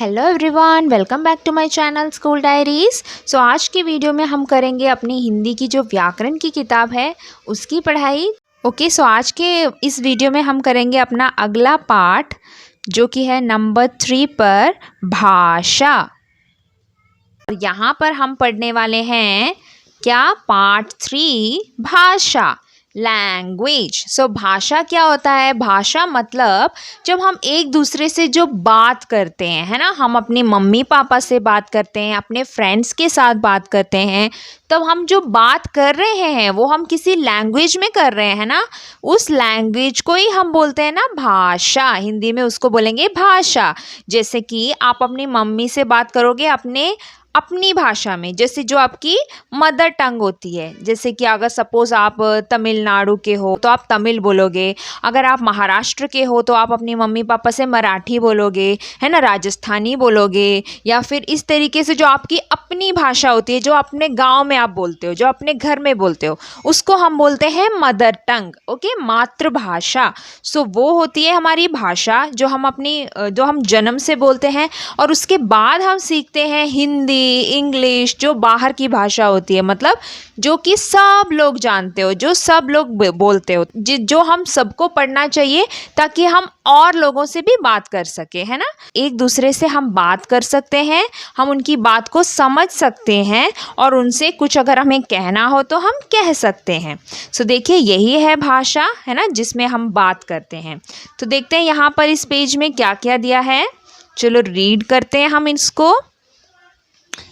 Hello everyone, welcome back to my channel school diaries. So आज की video में हम करेंगे अपनी हिंदी की जो व्याकरण की किताब है उसकी पढ़ाई। ओके, सो आज के इस वीडियो में हम करेंगे अपना अगला पार्ट जो कि है नंबर 3 पर भाषा। और यहाँ पर हम पढ़ने वाले हैं क्या, पार्ट 3 भाषा, लैंग्वेज। सो भाषा क्या होता है? भाषा मतलब जब हम एक दूसरे से जो बात करते हैं, है ना, हम अपने मम्मी पापा से बात करते हैं, अपने फ्रेंड्स के साथ बात करते हैं, तब हम जो बात कर रहे हैं वो हम किसी लैंग्वेज में कर रहे हैं ना, उस लैंग्वेज को ही हम बोलते हैं ना भाषा। हिंदी में उसको बोलेंगे भाषा। जैसे कि आप अपनी मम्मी से बात करोगे अपनी भाषा में, जैसे जो आपकी मदर टंग होती है। जैसे कि अगर सपोज़ आप तमिलनाडु के हो तो आप तमिल बोलोगे, अगर आप महाराष्ट्र के हो तो आप अपनी मम्मी पापा से मराठी बोलोगे, है ना, राजस्थानी बोलोगे, या फिर इस तरीके से जो आपकी अपनी भाषा होती है, जो अपने गांव में आप बोलते हो, जो अपने घर में बोलते हो, उसको हम बोलते हैं मदर टंग। ओके, मातृभाषा। सो वो होती है हमारी भाषा जो हम जन्म से बोलते हैं, और उसके बाद हम सीखते हैं हिंदी, इंग्लिश, जो बाहर की भाषा होती है, मतलब जो कि सब लोग जानते हो, जो सब लोग बोलते हो, जो हम सबको पढ़ना चाहिए ताकि हम और लोगों से भी बात कर सके, है ना। एक दूसरे से हम बात कर सकते हैं, हम उनकी बात को समझ सकते हैं, और उनसे कुछ अगर हमें कहना हो तो हम कह सकते हैं। सो देखिए, यही है भाषा, है ना, जिसमें हम बात करते हैं। तो देखते हैं यहाँ पर इस पेज में क्या क्या दिया है। चलो रीड करते हैं हम इसको।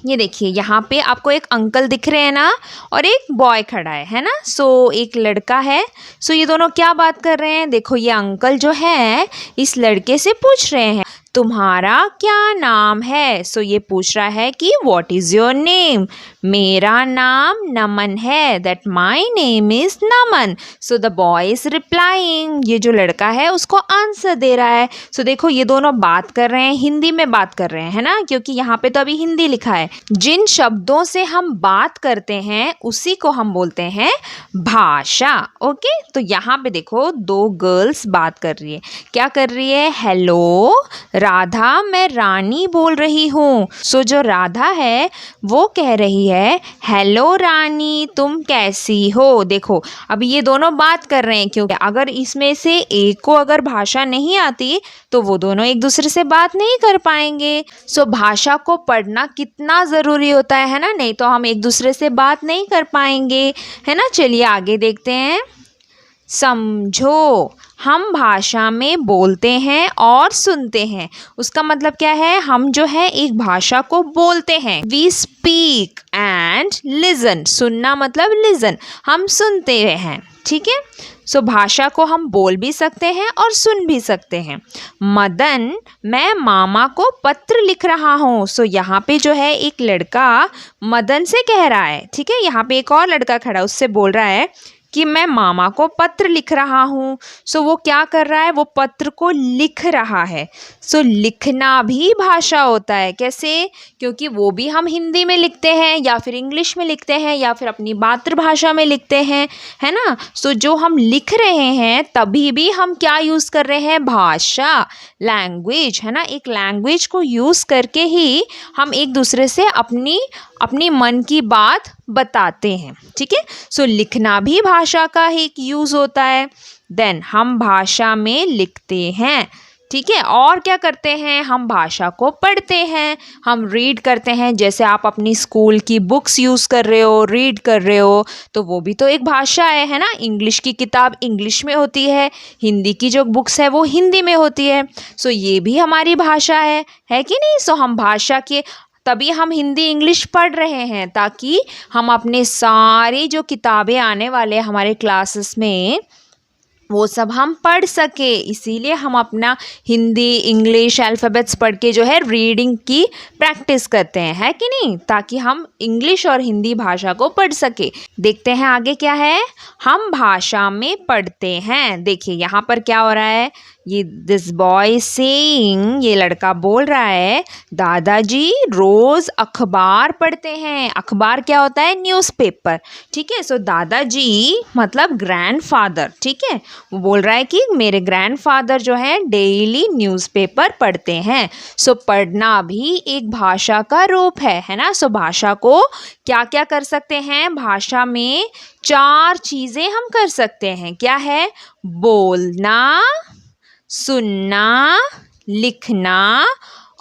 ये देखिए, यहाँ पे आपको एक अंकल दिख रहे हैं ना, और एक बॉय खड़ा है ना। सो एक लड़का है। सो ये दोनों क्या बात कर रहे हैं? देखो, ये अंकल जो है इस लड़के से पूछ रहे हैं तुम्हारा क्या नाम है। सो ये पूछ रहा है कि व्हाट इज़ योर नेम। मेरा नाम नमन है, that my name is Naman. So the boy is replying, ये जो लड़का है उसको आंसर दे रहा है। सो देखो, ये दोनों बात कर रहे हैं, हिंदी में बात कर रहे हैं, है ना, क्योंकि यहाँ पे तो अभी हिंदी लिखा है। जिन शब्दों से हम बात करते हैं उसी को हम बोलते हैं भाषा। ओके, तो यहाँ पे देखो दो गर्ल्स बात कर रही है। क्या कर रही है? हेलो राधा, मैं रानी बोल रही हूँ। सो जो राधा है वो कह रही है हेलो रानी, तुम कैसी हो। देखो, अब ये दोनों बात कर रहे हैं, क्योंकि अगर इसमें से एक को अगर भाषा नहीं आती तो वो दोनों एक दूसरे से बात नहीं कर पाएंगे। सो भाषा को पढ़ना कितना ज़रूरी होता है ना, नहीं तो हम एक दूसरे से बात नहीं कर पाएंगे, है ना। चलिए आगे देखते हैं। समझो, हम भाषा में बोलते हैं और सुनते हैं। उसका मतलब क्या है? हम जो है एक भाषा को बोलते हैं, वी स्पीक एंड लिसन। सुनना मतलब लिसन, हम सुनते हैं, ठीक है। सो भाषा को हम बोल भी सकते हैं और सुन भी सकते हैं। मदन, मैं मामा को पत्र लिख रहा हूँ। सो यहाँ पे जो है एक लड़का मदन से कह रहा है, ठीक है। यहाँ पे एक और लड़का खड़ा उससे बोल रहा है कि मैं मामा को पत्र लिख रहा हूँ। सो वो क्या कर रहा है? वो पत्र को लिख रहा है। सो लिखना भी भाषा होता है। कैसे? क्योंकि वो भी हम हिंदी में लिखते हैं, या फिर इंग्लिश में लिखते हैं, या फिर अपनी मातृभाषा में लिखते हैं, है ना। सो जो हम लिख रहे हैं तभी भी हम क्या यूज़ कर रहे हैं? भाषा, लैंग्वेज, है ना। एक लैंग्वेज को यूज़ करके ही हम एक दूसरे से अपनी मन की बात बताते हैं, ठीक है। सो लिखना भी भाषा का ही एक यूज़ होता है। देन हम भाषा में लिखते हैं, ठीक है। और क्या करते हैं? हम भाषा को पढ़ते हैं, हम रीड करते हैं। जैसे आप अपनी स्कूल की बुक्स यूज़ कर रहे हो, रीड कर रहे हो, तो वो भी तो एक भाषा है ना। इंग्लिश की किताब इंग्लिश में होती है, हिंदी की जो बुक्स है वो हिंदी में होती है। सो ये भी हमारी भाषा है कि नहीं। सो हम भाषा के तभी हम हिंदी इंग्लिश पढ़ रहे हैं, ताकि हम अपने सारी जो किताबें आने वाले हमारे क्लासेस में वो सब हम पढ़ सके। इसीलिए हम अपना हिंदी इंग्लिश अल्फ़ाबेट्स पढ़ के जो है रीडिंग की प्रैक्टिस करते हैं, है कि नहीं, ताकि हम इंग्लिश और हिंदी भाषा को पढ़ सके। देखते हैं आगे क्या है। हम भाषा में पढ़ते हैं। देखिए यहाँ पर क्या हो रहा है, ये दिस बॉय सेइंग, ये लड़का बोल रहा है दादाजी रोज़ अखबार पढ़ते हैं। अखबार क्या होता है? न्यूज़पेपर, ठीक है। सो दादाजी मतलब ग्रैंडफादर, ठीक है। वो बोल रहा है कि मेरे ग्रैंडफादर जो है डेली न्यूज़पेपर पढ़ते हैं। सो पढ़ना भी एक भाषा का रूप है ना। सो भाषा को क्या क्या कर सकते हैं, भाषा में 4 चीज़ें हम कर सकते हैं। क्या है? बोलना, सुनना, लिखना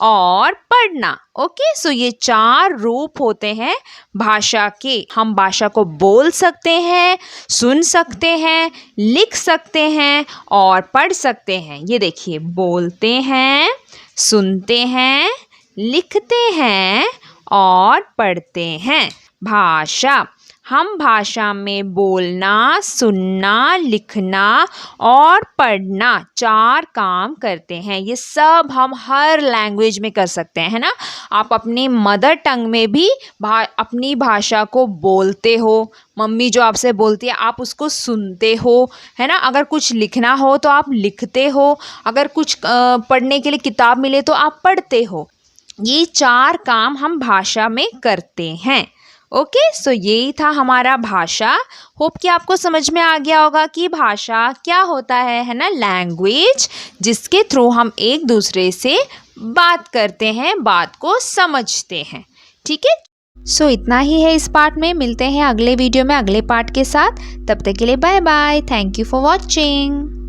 और पढ़ना। ओके, सो ये 4 रूप होते हैं भाषा के। हम भाषा को बोल सकते हैं, सुन सकते हैं, लिख सकते हैं और पढ़ सकते हैं। ये देखिए, बोलते हैं, सुनते हैं, लिखते हैं और पढ़ते हैं। भाषा, हम भाषा में बोलना, सुनना, लिखना और पढ़ना 4 काम करते हैं। ये सब हम हर लैंग्वेज में कर सकते हैं, है ना। आप अपनी मदर टंग में भी अपनी भाषा को बोलते हो। मम्मी जो आपसे बोलती है आप उसको सुनते हो, है ना। अगर कुछ लिखना हो तो आप लिखते हो, अगर कुछ पढ़ने के लिए किताब मिले तो आप पढ़ते हो। ये 4 काम हम भाषा में करते हैं। ओके, सो यही था हमारा भाषा। होप कि आपको समझ में आ गया होगा कि भाषा क्या होता है ना। लैंग्वेज, जिसके थ्रू हम एक दूसरे से बात करते हैं, बात को समझते हैं। ठीक है, सो इतना ही है इस पार्ट में। मिलते हैं अगले वीडियो में अगले पार्ट के साथ। तब तक के लिए bye bye. Thank you for watching.